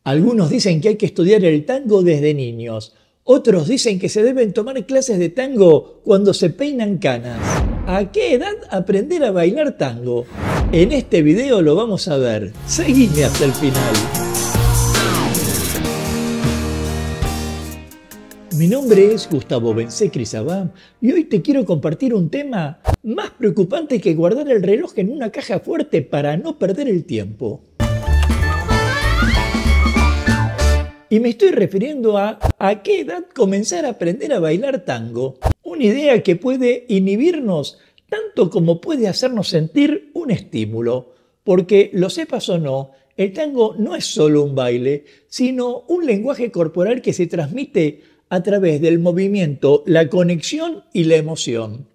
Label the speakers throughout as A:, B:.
A: Algunos dicen que hay que estudiar el tango desde niños. Otros dicen que se deben tomar clases de tango cuando se peinan canas. ¿A qué edad aprender a bailar tango? En este video lo vamos a ver. Seguime hasta el final. Mi nombre es Gustavo Bensé-Crisabá y hoy te quiero compartir un tema más preocupante que guardar el reloj en una caja fuerte para no perder el tiempo. Y me estoy refiriendo a qué edad comenzar a aprender a bailar tango. Una idea que puede inhibirnos tanto como puede hacernos sentir un estímulo. Porque, lo sepas o no, el tango no es solo un baile, sino un lenguaje corporal que se transmite a través del movimiento, la conexión y la emoción.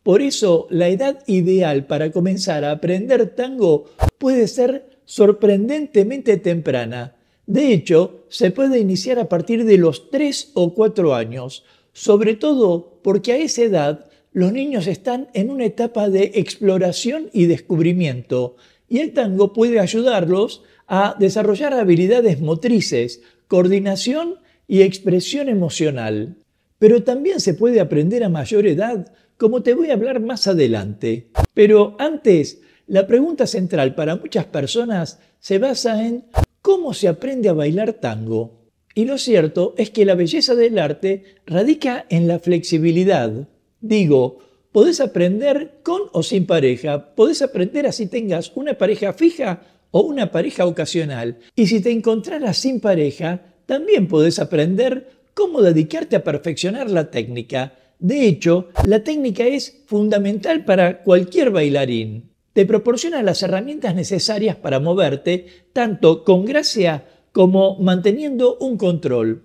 A: Por eso, la edad ideal para comenzar a aprender tango puede ser sorprendentemente temprana. De hecho, se puede iniciar a partir de los 3 o 4 años, sobre todo porque a esa edad los niños están en una etapa de exploración y descubrimiento, y el tango puede ayudarlos a desarrollar habilidades motrices, coordinación y expresión emocional. Pero también se puede aprender a mayor edad, como te voy a hablar más adelante. Pero antes, la pregunta central para muchas personas se basa en ¿cómo se aprende a bailar tango? Y lo cierto es que la belleza del arte radica en la flexibilidad. Digo, podés aprender con o sin pareja, podés aprender así tengas una pareja fija o una pareja ocasional. Y si te encontraras sin pareja, también podés aprender cómo dedicarte a perfeccionar la técnica. De hecho, la técnica es fundamental para cualquier bailarín. Te proporciona las herramientas necesarias para moverte, tanto con gracia como manteniendo un control.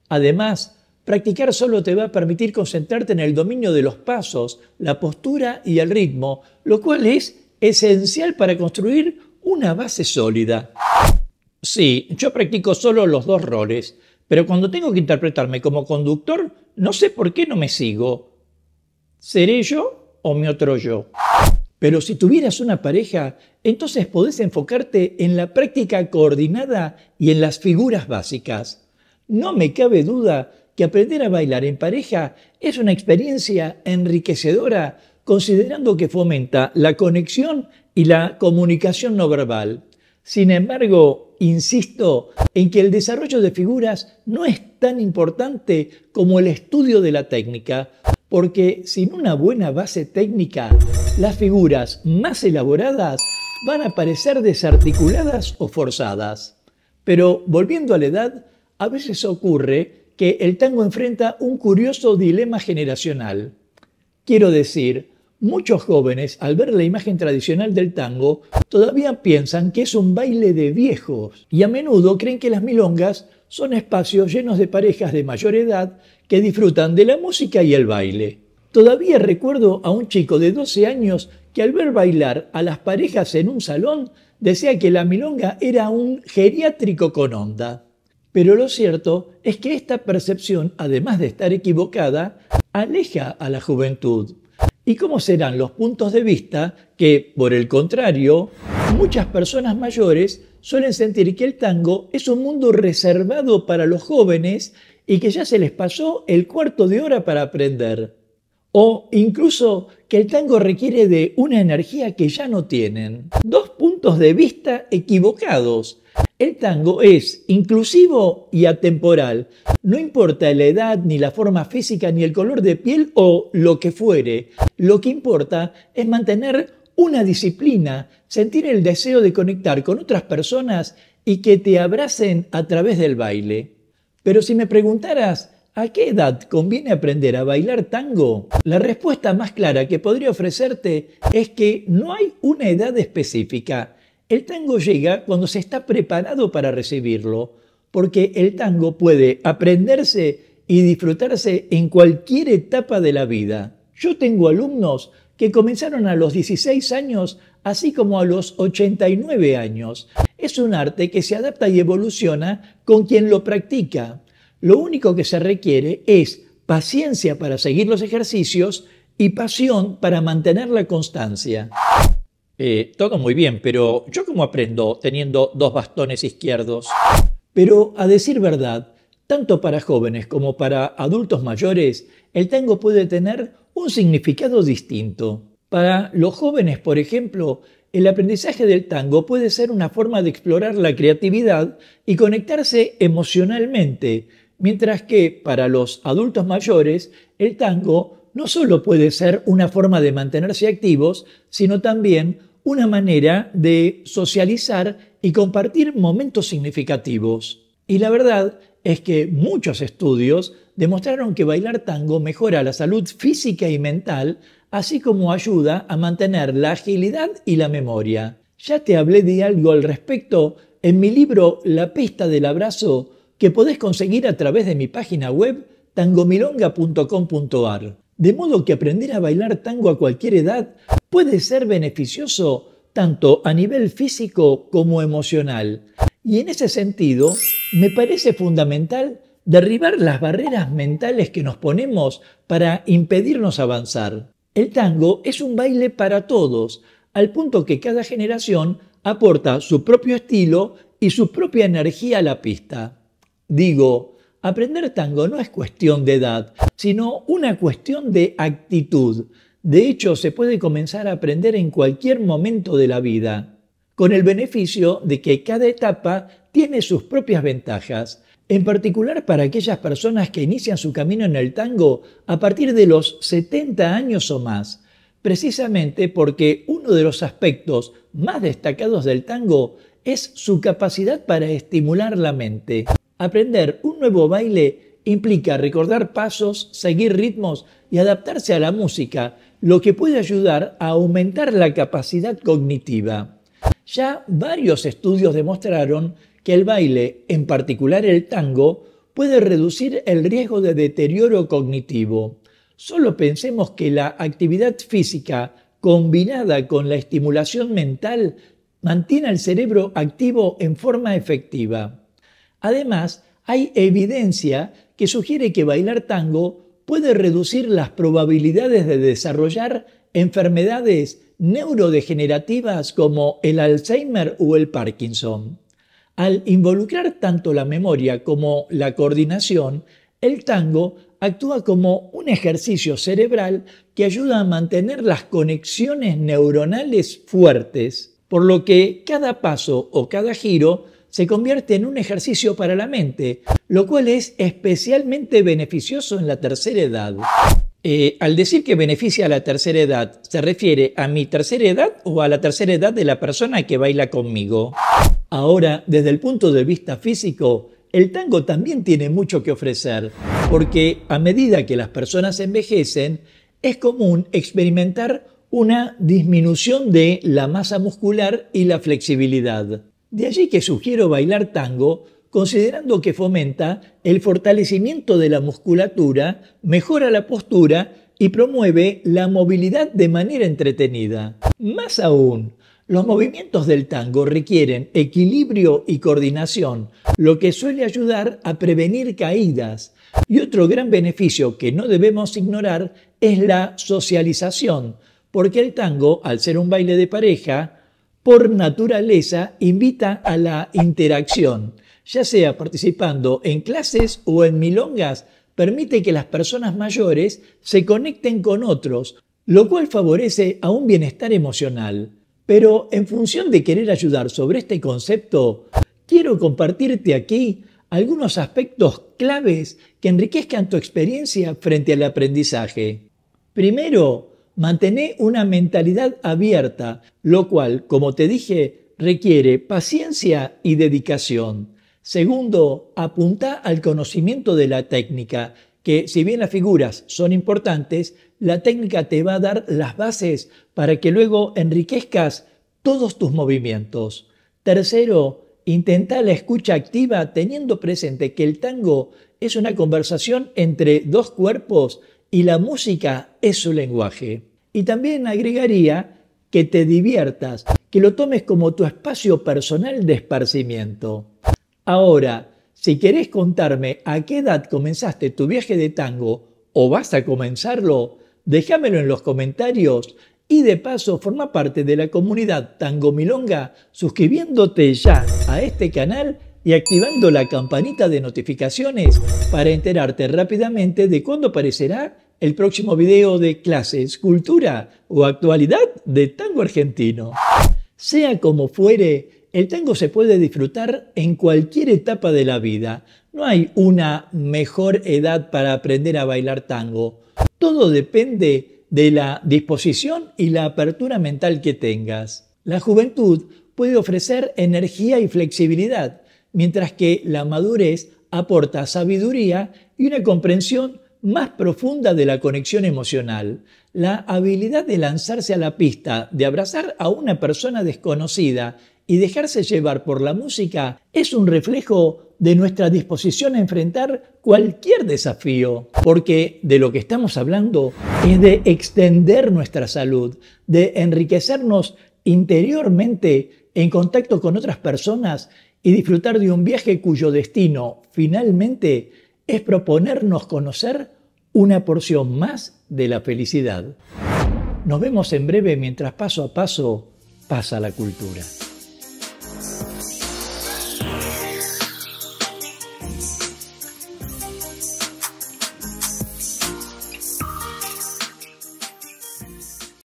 A: Además, practicar solo te va a permitir concentrarte en el dominio de los pasos, la postura y el ritmo, lo cual es esencial para construir una base sólida. Sí, yo practico solo los dos roles, pero cuando tengo que interpretarme como conductor, no sé por qué no me sigo. ¿Seré yo o mi otro yo? Pero si tuvieras una pareja, entonces podés enfocarte en la práctica coordinada y en las figuras básicas. No me cabe duda que aprender a bailar en pareja es una experiencia enriquecedora, considerando que fomenta la conexión y la comunicación no verbal. Sin embargo, insisto en que el desarrollo de figuras no es tan importante como el estudio de la técnica, porque sin una buena base técnica, las figuras más elaboradas van a parecer desarticuladas o forzadas. Pero volviendo a la edad, a veces ocurre que el tango enfrenta un curioso dilema generacional. Quiero decir, muchos jóvenes, al ver la imagen tradicional del tango, todavía piensan que es un baile de viejos y a menudo creen que las milongas son espacios llenos de parejas de mayor edad que disfrutan de la música y el baile. Todavía recuerdo a un chico de 12 años que al ver bailar a las parejas en un salón decía que la milonga era un geriátrico con onda. Pero lo cierto es que esta percepción, además de estar equivocada, aleja a la juventud. ¿Y cómo serán los puntos de vista que, por el contrario, muchas personas mayores suelen sentir que el tango es un mundo reservado para los jóvenes y que ya se les pasó el cuarto de hora para aprender? O incluso que el tango requiere de una energía que ya no tienen. Dos puntos de vista equivocados. El tango es inclusivo y atemporal. No importa la edad, ni la forma física, ni el color de piel o lo que fuere. Lo que importa es mantener una disciplina, sentir el deseo de conectar con otras personas y que te abracen a través del baile. Pero si me preguntaras, ¿a qué edad conviene aprender a bailar tango? La respuesta más clara que podría ofrecerte es que no hay una edad específica. El tango llega cuando se está preparado para recibirlo, porque el tango puede aprenderse y disfrutarse en cualquier etapa de la vida. Yo tengo alumnos que comenzaron a los 16 años, así como a los 89 años. Es un arte que se adapta y evoluciona con quien lo practica. Lo único que se requiere es paciencia para seguir los ejercicios y pasión para mantener la constancia. Todo muy bien, pero ¿yo cómo aprendo teniendo dos bastones izquierdos? Pero a decir verdad, tanto para jóvenes como para adultos mayores, el tango puede tener un significado distinto. Para los jóvenes, por ejemplo, el aprendizaje del tango puede ser una forma de explorar la creatividad y conectarse emocionalmente, mientras que para los adultos mayores, el tango no solo puede ser una forma de mantenerse activos, sino también una manera de socializar y compartir momentos significativos. Y la verdad es que muchos estudios demostraron que bailar tango mejora la salud física y mental, así como ayuda a mantener la agilidad y la memoria. Ya te hablé de algo al respecto en mi libro La pista del abrazo, que podés conseguir a través de mi página web tangomilonga.com.ar. De modo que aprender a bailar tango a cualquier edad puede ser beneficioso tanto a nivel físico como emocional. Y en ese sentido, me parece fundamental derribar las barreras mentales que nos ponemos para impedirnos avanzar. El tango es un baile para todos, al punto que cada generación aporta su propio estilo y su propia energía a la pista. Digo, aprender tango no es cuestión de edad, sino una cuestión de actitud. De hecho, se puede comenzar a aprender en cualquier momento de la vida, con el beneficio de que cada etapa tiene sus propias ventajas, en particular para aquellas personas que inician su camino en el tango a partir de los 70 años o más, precisamente porque uno de los aspectos más destacados del tango es su capacidad para estimular la mente. Aprender un nuevo baile implica recordar pasos, seguir ritmos y adaptarse a la música, lo que puede ayudar a aumentar la capacidad cognitiva. Ya varios estudios demostraron que el baile, en particular el tango, puede reducir el riesgo de deterioro cognitivo. Solo pensemos que la actividad física combinada con la estimulación mental mantiene al cerebro activo en forma efectiva. Además, hay evidencia que sugiere que bailar tango puede reducir las probabilidades de desarrollar enfermedades neurodegenerativas como el Alzheimer o el Parkinson. Al involucrar tanto la memoria como la coordinación, el tango actúa como un ejercicio cerebral que ayuda a mantener las conexiones neuronales fuertes, por lo que cada paso o cada giro se convierte en un ejercicio para la mente, lo cual es especialmente beneficioso en la tercera edad. Al decir que beneficia a la tercera edad, ¿se refiere a mi tercera edad o a la tercera edad de la persona que baila conmigo? Ahora, desde el punto de vista físico, el tango también tiene mucho que ofrecer, porque a medida que las personas envejecen, es común experimentar una disminución de la masa muscular y la flexibilidad. De allí que sugiero bailar tango considerando que fomenta el fortalecimiento de la musculatura, mejora la postura y promueve la movilidad de manera entretenida. Más aún, los movimientos del tango requieren equilibrio y coordinación, lo que suele ayudar a prevenir caídas. Y otro gran beneficio que no debemos ignorar es la socialización, porque el tango, al ser un baile de pareja, por naturaleza invita a la interacción, ya sea participando en clases o en milongas, permite que las personas mayores se conecten con otros, lo cual favorece a un bienestar emocional. Pero en función de querer ayudar sobre este concepto, quiero compartirte aquí algunos aspectos claves que enriquezcan tu experiencia frente al aprendizaje. Primero, mantén una mentalidad abierta, lo cual, como te dije, requiere paciencia y dedicación. Segundo, apunta al conocimiento de la técnica, que si bien las figuras son importantes, la técnica te va a dar las bases para que luego enriquezcas todos tus movimientos. Tercero, intenta la escucha activa teniendo presente que el tango es una conversación entre dos cuerpos y la música es su lenguaje. Y también agregaría que te diviertas, que lo tomes como tu espacio personal de esparcimiento. Ahora, si querés contarme a qué edad comenzaste tu viaje de tango o vas a comenzarlo, déjamelo en los comentarios y de paso forma parte de la comunidad Tango Milonga suscribiéndote ya a este canal y activando la campanita de notificaciones para enterarte rápidamente de cuándo aparecerá el próximo video de clases, cultura o actualidad de tango argentino. Sea como fuere, el tango se puede disfrutar en cualquier etapa de la vida. No hay una mejor edad para aprender a bailar tango. Todo depende de la disposición y la apertura mental que tengas. La juventud puede ofrecer energía y flexibilidad, mientras que la madurez aporta sabiduría y una comprensión más profunda de la conexión emocional. La habilidad de lanzarse a la pista, de abrazar a una persona desconocida y dejarse llevar por la música es un reflejo de nuestra disposición a enfrentar cualquier desafío, porque de lo que estamos hablando es de extender nuestra salud, de enriquecernos interiormente en contacto con otras personas y disfrutar de un viaje cuyo destino finalmente es proponernos conocer una porción más de la felicidad. Nos vemos en breve mientras paso a paso pasa la cultura.